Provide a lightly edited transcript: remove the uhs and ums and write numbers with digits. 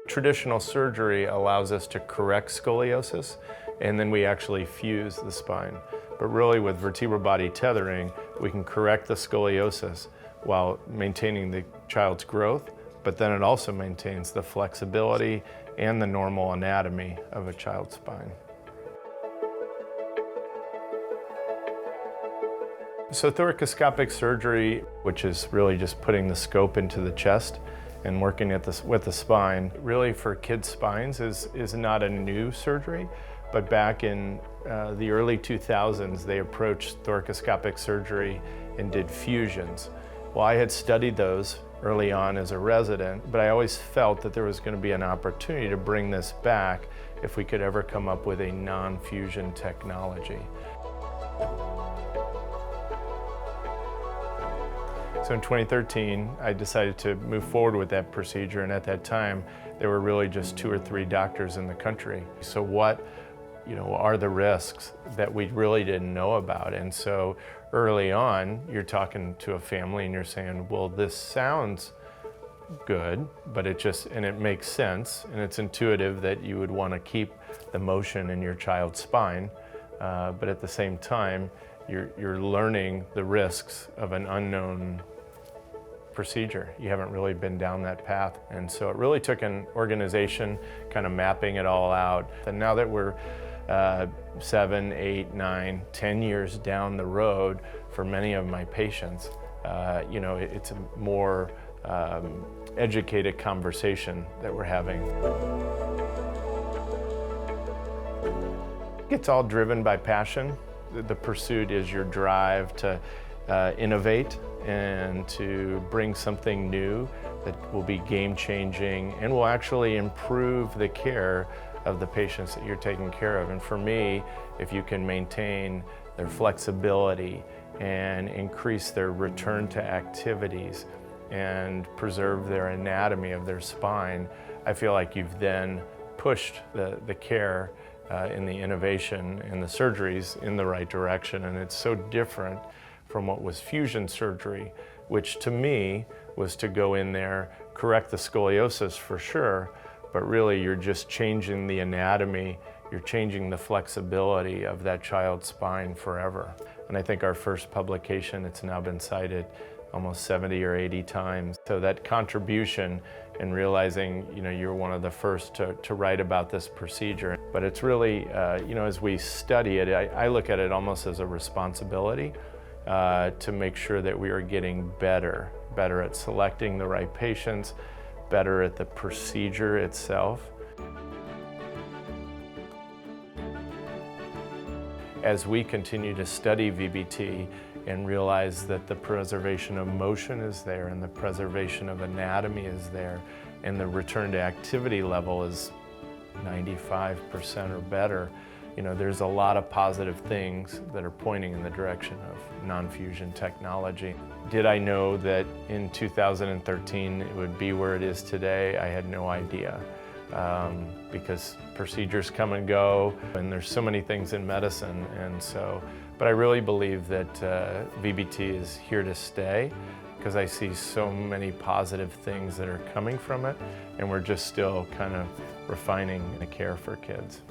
Traditional surgery allows us to correct scoliosis, and then we actually fuse the spine. But really with vertebral body tethering, we can correct the scoliosis while maintaining the child's growth, but then it also maintains the flexibility and the normal anatomy of a child's spine. So thoracoscopic surgery, which is really just putting the scope into the chest and working with the spine, really for kids' spines is not a new surgery, but back in the early 2000s, they approached thoracoscopic surgery and did fusions. Well, I had studied those early on as a resident, but I always felt that there was going to be an opportunity to bring this back if we could ever come up with a non-fusion technology. So in 2013, I decided to move forward with that procedure, and at that time, there were really just 2 or 3 doctors in the country. So what, are the risks that we really didn't know about? And so early on, you're talking to a family and you're saying, well, this sounds good, but it makes sense, and it's intuitive that you would want to keep the motion in your child's spine, but at the same time, you're learning the risks of an unknown procedure. You haven't really been down that path. And so it really took an organization kind of mapping it all out. And now that we're 7, 8, 9, 10 years down the road for many of my patients, it's a more educated conversation that we're having. It's all driven by passion. The pursuit is your drive to innovate and to bring something new that will be game-changing and will actually improve the care of the patients that you're taking care of. And for me, if you can maintain their flexibility and increase their return to activities and preserve their anatomy of their spine, I feel like you've then pushed the care in the innovation and the surgeries in the right direction. And it's so different from what was fusion surgery, which to me was to go in there, correct the scoliosis for sure, but really you're just changing the anatomy, you're changing the flexibility of that child's spine forever. And I think our first publication, it's now been cited almost 70 or 80 times. So that contribution and realizing, you're one of the first to write about this procedure. But it's really, as we study it, I look at it almost as a responsibility to make sure that we are getting better at selecting the right patients, better at the procedure itself. As we continue to study VBT and realize that the preservation of motion is there and the preservation of anatomy is there and the return to activity level is 95% or better, there's a lot of positive things that are pointing in the direction of non-fusion technology. Did I know that in 2013 it would be where it is today? I had no idea. Because procedures come and go, and there's so many things in medicine, but I really believe that VBT is here to stay because I see so many positive things that are coming from it, and we're just still kind of refining the care for kids.